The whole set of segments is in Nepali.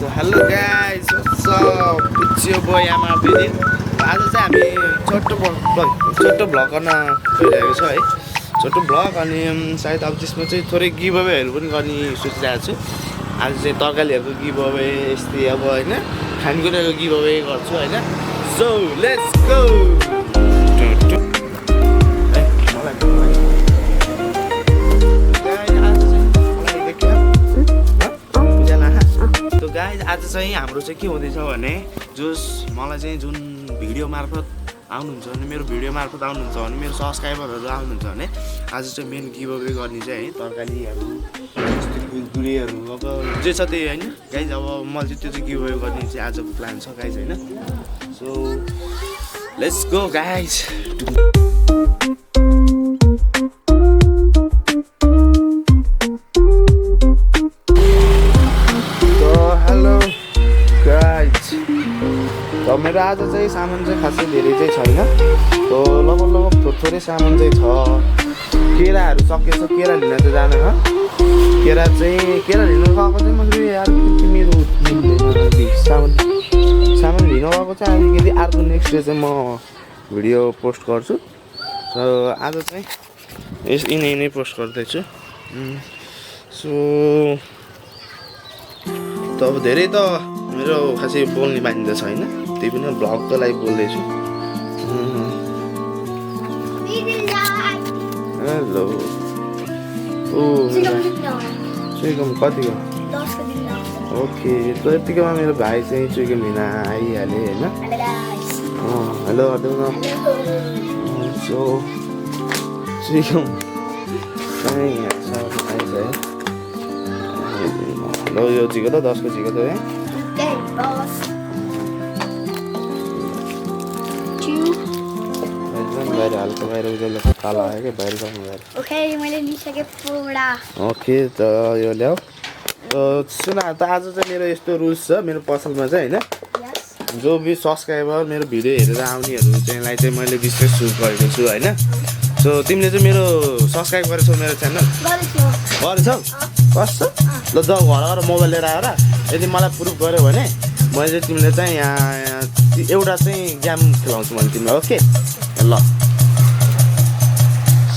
hello guys what's up it's your boy आमा बेबी आज चाहिँ हामी छोटो भ्लग गर्न गइरहेको छ है छोटो भ्लग अनि सायद अब त्यसमा चाहिँ थोरै गिभ अवेहरू पनि गर्ने सोचिरहेको छु आज चाहिँ तरकारीहरूको गिभ अवे यस्तै अब हैन खानेकुराको गिभ अवे गर्छु हैन सो लेट्स गो गाइज आज चाहिँ हाम्रो चाहिँ के हुँदैछ भने जस मलाई चाहिँ जुन भिडियो मार्फत आउनुहुन्छ भने मेरो भिडियो मार्फत आउनुहुन्छ भने मेरो सब्सक्राइबरहरू आउनुहुन्छ भने आज चाहिँ मेन गिभ अवे गर्ने चाहिँ है तरकारीहरू गुरेहरू अब जे छ त्यही होइन गाइज अब मैले चाहिँ त्यो चाहिँ गिभ अवे गर्ने चाहिँ आजको प्लान छ गाइज होइन सो लेट्स गो गाइज मेरो आज चाहिँ सामान चाहिँ खासै धेरै चाहिँ छैन लगभग थोरै सामान चाहिँ छ केराहरू सकेछ केरा लिन चाहिँ जान केरा लिन गएको चाहिँ मैले यार मेरो सामान लिन गएको चाहिँ अलिकति अर्को नेक्स्ट डे चाहिँ म भिडियो पोस्ट गर्छु आज चाहिँ यिनै पोस्ट गर्दैछु सो अब धेरै त मेरो खासै बोल्ने बानी त छैन त्यही पनि भ्लगको लागि बोल्दैछु हेलो चुइकम कतिको ओके त्यतिकोमा मेरो भाइ चाहिँ चुइकम लिन आइहाल्यो होइन हेलो सो चुइकम हेलो यो चिको त 10 को चिको त है बाहिर हालको बाहिर उज्यालो कालो आयो क्या बाहिर जानु बाहिर ओके त यो ल्याऊ सुन त आज चाहिँ मेरो यस्तो रुल्स छ मेरो पसलमा चाहिँ होइन जो भी सब्सक्राइबर मेरो भिडियो हेरेर आउनेहरू चाहिँलाई चाहिँ मैले विशेष सुट गरेको छु होइन सो तिमीले चाहिँ मेरो सब्सक्राइब गरेछौ मेरो च्यानल गरेछौ कस्तो ल जाऊ घर गएर मोबाइल लिएर आएर यदि मलाई प्रुफ गर्यो भने मैले चाहिँ तिमीले चाहिँ एउटा चाहिँ गेम खेलाउँछु मैले तिमीलाई ओके ल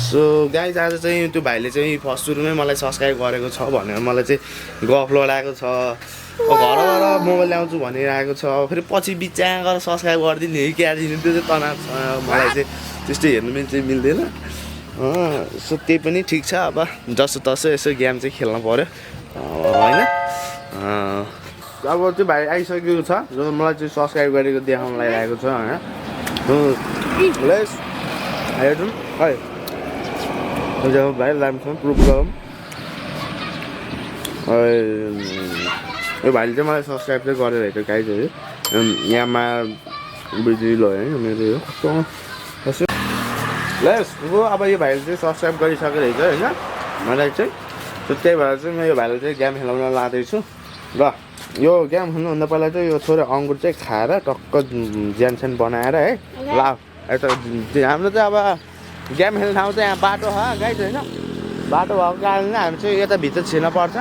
सो गाइज आज चाहिँ त्यो भाइले चाहिँ फर्स्ट सुरुमै मलाई सब्सक्राइब गरेको छ भनेर मलाई चाहिँ गफ लडाएको छ घर गएर मोबाइल ल्याउँछु भनिरहेको छ फेरि पछि बिचा गएर सब्सक्राइब गरिदिने कि क्या दिने त्यो चाहिँ तनाव छ मलाई चाहिँ त्यस्तो हेर्नु चाहिँ मिल्दैन सो त्यही पनि ठिक छ अब जसो तसो यसो गेम चाहिँ खेल्नु पऱ्यो होइन अब त्यो भाइ आइसकेको छ जो मलाई चाहिँ सब्सक्राइब गरेको देखाउन लागिरहेको छ होइन हेर्नु है भाइ राम्रोसँग प्रुफ गरौँ यो भाइले चाहिँ मलाई सब्सक्राइब चाहिँ गरेर हेरेको गाइजहरू यहाँमा बुझिलो है मेरो यो कस्तो लेस अब यो भाइले चाहिँ सब्सक्राइब गरिसकेको रहेछ होइन मलाई चाहिँ त्यही भएर चाहिँ म यो भाइलाई चाहिँ गेम खेलाउन लाँदैछु र यो गेम खेल्नुभन्दा पहिला चाहिँ यो थोरै अङ्गुर चाहिँ खाएर टक्क ज्यानस्यान बनाएर है ला यता हाम्रो चाहिँ अब गेम खेल्ने ठाउँ चाहिँ यहाँ बाटो छ गाइज होइन बाटो भएको कारणले हामी चाहिँ यता भित्र छिर्न पर्छ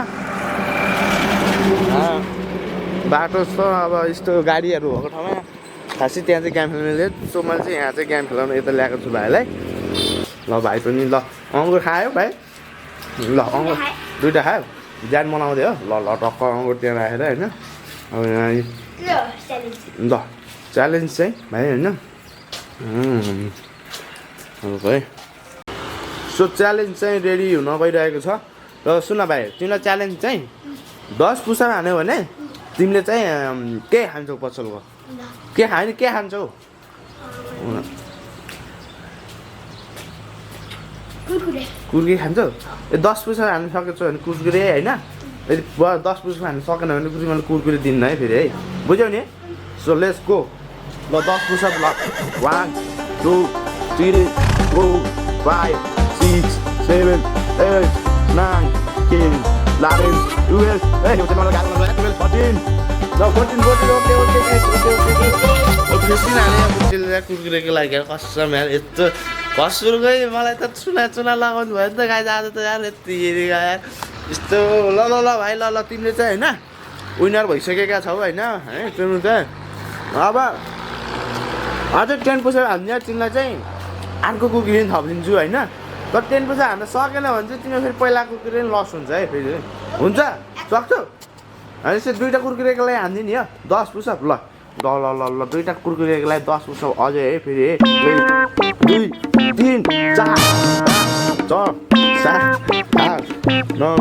बाटो छ अब यस्तो गाडीहरू भएको ठाउँमा खासै त्यहाँ चाहिँ गेम खेल्ने सो मैले चाहिँ यहाँ चाहिँ गेम खेलाउन यता ल्याएको छु भाइलाई ल भाइ पनि ल अङ्गुर खायो भाइ ल अङ्गुर दुइटा खायो ज्यान बनाउँदै हो ल टक्क अङ्गुर त्यहाँ राखेर होइन अब ल च्यालेन्ज चाहिँ भाइ होइन भाइ सो च्यालेन्ज चाहिँ रेडी हुन गइरहेको छ र सुन भाइ तिमीलाई च्यालेन्ज चाहिँ 10 पुसा हान्यो भने तिमीले चाहिँ के खान्छौ पसलको के खायो के खान्छौ कुर्कुरे खान्छौ 10 पुसा हान्नु सकेको छ भने कुर्कुरे होइन यदि 10 पुसा हान्नु सकेन भने मैले कुर्कुरे दिन्न है फेरि है बुझ्यौ नि सो लेट्स गो ल 10 पुसा ल 1 2 3 4 5 6 7 8 9 10 11 12 hey yo tengo la gana 12 14 no 14 okay चिल्ला कुर्कुरेको लागि कसम यार यस्तो कसुर गयो मलाई त चुना लगाउनु भयो नि त गाइज आज त यार यति यार यस्तो ल भाइ ल तिमीले चाहिँ होइन विनर भइसकेका छौ होइन है तिमी चाहिँ अब अझै 10 पुसअप हान्ने तिमीलाई चाहिँ अर्को कुकी पनि थपिदिन्छु होइन तर 10 पुसअप हान्न सकेन भने चाहिँ तिमीले फेरि पहिला कुकुरे पनि लस हुन्छ है फेरि हुन्छ सक्छौ होइन यसो 2टा कुर्कुरेको लागि हान्दिनु नि 10 पुसअप ल ल ल ल ल 2टा कुर्कुरेको लागि 10 पुसअप अझै है फेरि 2 3 4 5 6 7 8 9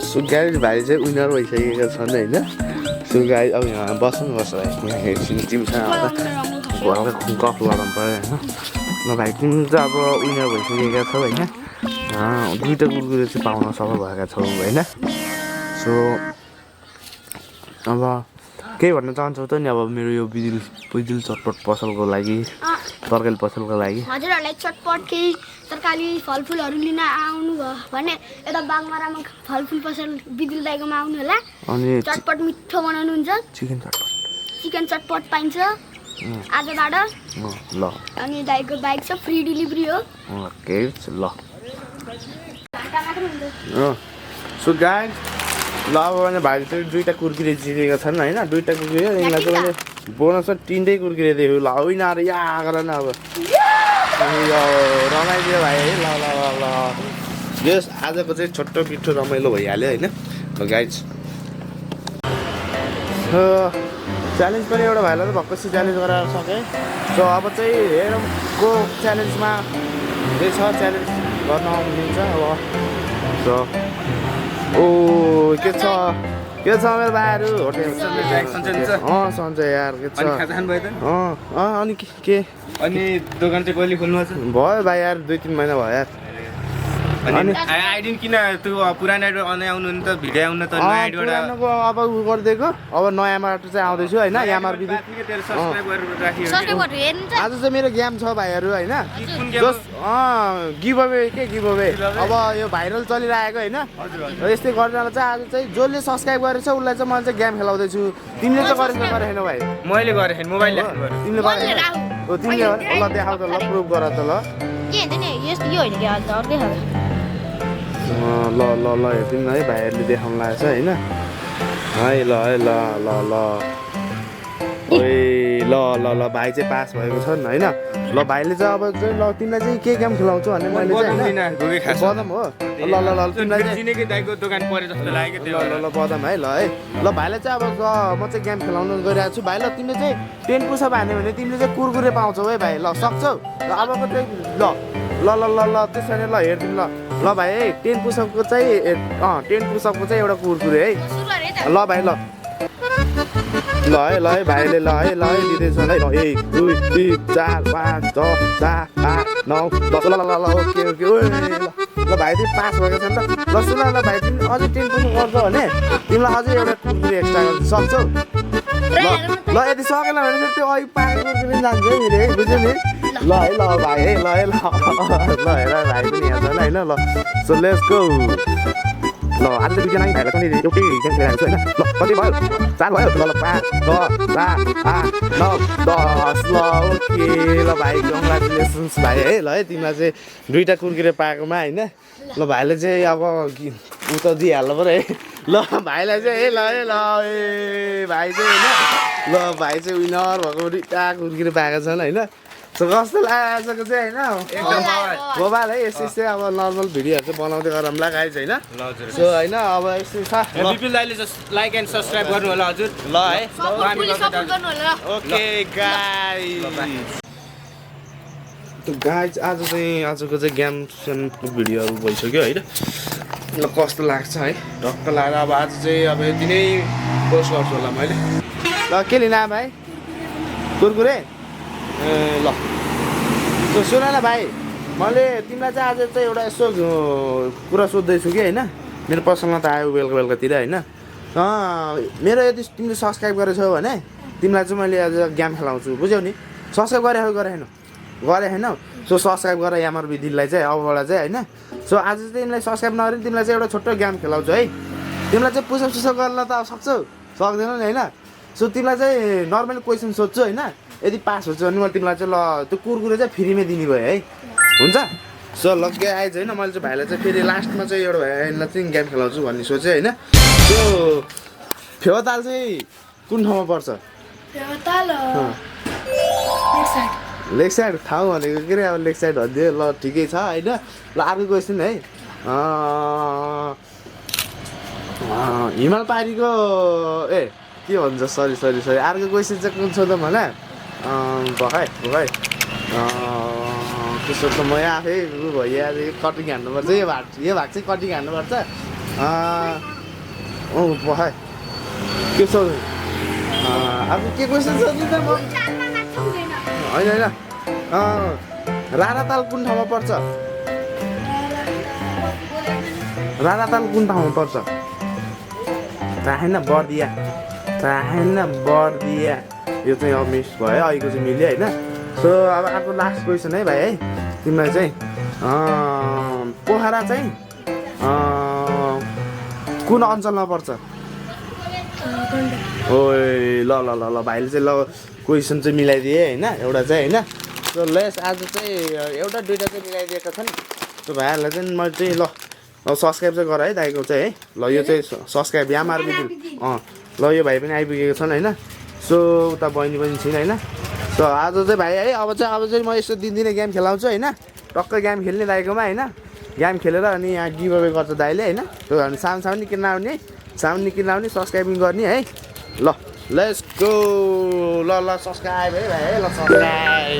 सो गाइज भाइ चाहिँ विनर भइसकेका छन् होइन सो गाइज अब यहाँ बस्नुपर्छ भाइ टिमसँग आउँदा घरलाई गफ लगाउनु पऱ्यो होइन ल भाइ तिमी चाहिँ अब विनर भइसकेका छौ होइन 2टा कुरकुरे चाहिँ पाउन सफल भएका छौ होइन सो अब केही भन्न चाहन्छौ त नि अब मेरो यो बिजुल चटपट पसलको लागि तरकारी पसलको लागि हजुरहरूलाई चटपट केही तरकारी फलफुलहरू लिन आउनु भयो भने यता बागमारामा फलफुल पसल बिजुल दाइकोमा आउनु होला अनि चटपट मिठो बनाउनुहुन्छ चिकन चटपट पाइन्छ आजबाट ल अनि दाइको बाइक छ फ्री डेलिभरी हो ओके ल घन्टा मात्र हुन्छ सो गाइज ल अब भने भाइले चाहिँ 2टा कुर्कुरे जितेका छन् होइन 2टा कुर्कुरे यिनीलाई चाहिँ मैले बोनसमा 3टै कुर्कुरे दिएको ल विनर या गर न अब रमाइदियो भाइ है ल ल ल ल यस आजको चाहिँ छोटो पिठो रमाइलो भइहाल्यो होइन गाइज च्यालेन्ज पनि एउटा भाइलाई त भक्कसी च्यालेन्ज गराएर सकेँ सो अब चाहिँ हेरौँको च्यालेन्जमा जे छ च्यालेन्ज गर्न आउनुहुन्छ अब सो ओ के छ मेरो भाइहरू होटेल सन्चै यार के छ अनि के अनि दोकान चाहिँ कहिले खोल्नु छ भयो भाइ यार 2-3 महिना भयो यार अनि आइडी किन त्यो पुरानो आइडी अनलाइन आउनु नि त भिडियो आउनु त नयाँ आइडीबाट अब उ गरिदिएको अब नयाँबाट चाहिँ आउँदैछु होइन यामार विधि आज चाहिँ मेरो गेम छ भाइहरू होइन गिभ अवे अब यो भाइरल चलिरहेको होइन यस्तै गर्नलाई चाहिँ आज चाहिँ जसले सब्सक्राइब गरेछ उसलाई चाहिँ मैले चाहिँ गेम खेलाउँदैछु तिमीले चाहिँ गरेन भाइ मैले गरेँ मोबाइल तिमीले गरेन हो तिमीले ल देखाउ त ल प्रुभ गर त ल के हुन्छ नि यस्तो यो होइन कि आज अर्कै खाले ल ल ल हेर्दिउँ न है भाइहरूले देखाउनु लागेको छ होइन है ल ओइ ल भाइ चाहिँ पास भएको छ नि होइन ल भाइले चाहिँ अब चाहिँ ल तिमीलाई चाहिँ के गेम खेलाउँछु भने मैले चाहिँ बदम हो ल तिमीलाई ल बदम है ल भाइले चाहिँ अब म चाहिँ गेम खेलाउनु गइरहेको छु भाइ ल तिमीले चाहिँ 10 पुसअप हान्यो भने तिमीले चाहिँ कुरकुरे पाउँछौ है भाइ ल सक्छौ ल अबको चाहिँ ल त्यसरी ल हेरिदिउँ ल भाइ है 10 पुसअपको चाहिँ 10 पुसअपको चाहिँ एउटा कुरकुरे है ल भाइ ल है भाइले ल है दिँदैछ ल 1 2 3 4 5 6 7 8 9 10 ल ओके ल भाइ तिमी पास भएको छ नि त ल सुन ल भाइ तिमी अझै 10 पुसअप गर्छौ भने तिमीलाई अझै एउटा कुरकुरे एक्स्ट्रा गर्न सक्छौ ल यदि सकेन भने त्यो अघि पाएको कुरकुरे जान्छ है फेरि है बुझ्यौ नि ल भाइ है ल हेर भाइ पनि यहाँ छ होइन ल सो लेट्स गो ल आज चाहिँ बिजन भाइलाई पनि एउटै गेम खेलिरहेको छु होइन ल कति भयो 4 भयो ल 5 6 7 8 9 10 ल ओके ल भाइ कङ्ग्रेचुलेसन्स भाइ है ल है तिमीलाई चाहिँ 2टा कुरकुरे पाएकोमा होइन ल भाइले चाहिँ अब उ त दिइहाल्नु पऱ्यो है ल भाइलाई चाहिँ ल भाइ चाहिँ होइन ल भाइ चाहिँ विनर भएको 2टा कुरकुरे पाएका छन् होइन सो कस्तो लागेको चाहिँ होइन मोबाइल है यस्तै अब नर्मल भिडियोहरू चाहिँ बनाउँदै गरौँला गाइज होइन सो होइन अब यस्तै छ बिपिन दाइले लाइक एन्ड सब्सक्राइब गर्नु होला हजुर ल है ओके गाइज आज चाहिँ आजको चाहिँ गेम भिडियोहरू भइसक्यो होइन ल कस्तो लाग्छ है ढक्क लागेर अब आज चाहिँ अब यति नै पोस्ट गर्छु होला मैले ल के लिन भाइ कुरकुरे ल सुन न भाइ मैले तिमीलाई चाहिँ आज चाहिँ एउटा यसो कुरा सोध्दैछु कि होइन मेरो पसलमा त आयो बेलुकातिर होइन मेरो यदि तिमीले सब्सक्राइब गरेछौ भने तिमीलाई चाहिँ मैले आज गेम खेलाउँछु बुझ्यौ नि सब्सक्राइब गरे होइन सो सब्सक्राइब गर यामर विधिलाई चाहिँ अबबाट चाहिँ होइन सो आज चाहिँ तिमीलाई सब्सक्राइब नगरे तिमीलाई चाहिँ एउटा छोटो गेम खेलाउँछु है तिमीलाई चाहिँ पुसअप गर्न त सक्छौ सक्दैनौ नि होइन सो तिमीलाई चाहिँ नर्मल क्वेसन सोध्छु होइन यदि पास हुन्छ भने मैले तिमीलाई चाहिँ ल त्यो कुरकुरे चाहिँ फ्रीमै दिने भयो है हुन्छ सो लग्गे आइज होइन मैले चाहिँ भाइलाई चाहिँ फेरि लास्टमा चाहिँ एउटा भाइलाई चाहिँ गेम खेलाउँछु भन्ने सोचेँ होइन त्यो फेवाताल चाहिँ कुन ठाउँमा पर्छ लेग साइड ठाउँ भनेको के अरे अब लेग साइड भनिदियो ल ठिकै छ होइन ल अर्को क्वेसन है हिमाल पारीको ए के भन्छ सरी अर्को क्वेसन चाहिँ कुन छ त मलाई भखाइ त्यसो त म आफै भइहाल्यो कटिङ हान्नुपर्छ यो भाग चाहिँ कटिङ हान्नुपर्छ भखाइ के छ अब के क्वेसन छ नि त म होइन राराताल कुन ठाउँमा पर्छ राराताल कुन ठाउँमा पर्छ बर्दिया यो चाहिँ अब मिस भयो अहिलेको चाहिँ मिल्यो होइन सो अब अर्को लास्ट क्वेसन है भाइ है तिमीलाई चाहिँ पोखरा चाहिँ कुन अञ्चलमा पर्छ ओइ ल भाइले चाहिँ ल क्वेसन चाहिँ मिलाइदिए होइन एउटा चाहिँ होइन सो लेस आज चाहिँ एउटा दुइटा चाहिँ मिलाइदिएका छन् सो भाइहरूलाई चाहिँ मैले चाहिँ ल सब्सक्राइब चाहिँ गर है दाइको चाहिँ है ल यो चाहिँ सब्सक्राइब यहाँ मार्बिदिल ल यो भाइ पनि आइपुगेको छन् होइन सो उता बहिनी पनि छिन् होइन सो आज चाहिँ भाइ है अब चाहिँ म यस्तो दिनदिनै गेम खेलाउँछु होइन टक्कै गेम खेल्ने दाइकोमा होइन गेम खेलेर अनि यहाँ गिभ अवे गर्छ दाइले होइन त्यो भने साउन्ड निकिन आउने सब्सक्राइबिङ गर्ने है ल लेट्स गो ल सब्सक्राइब है भाइ है ल सब्सक्राइब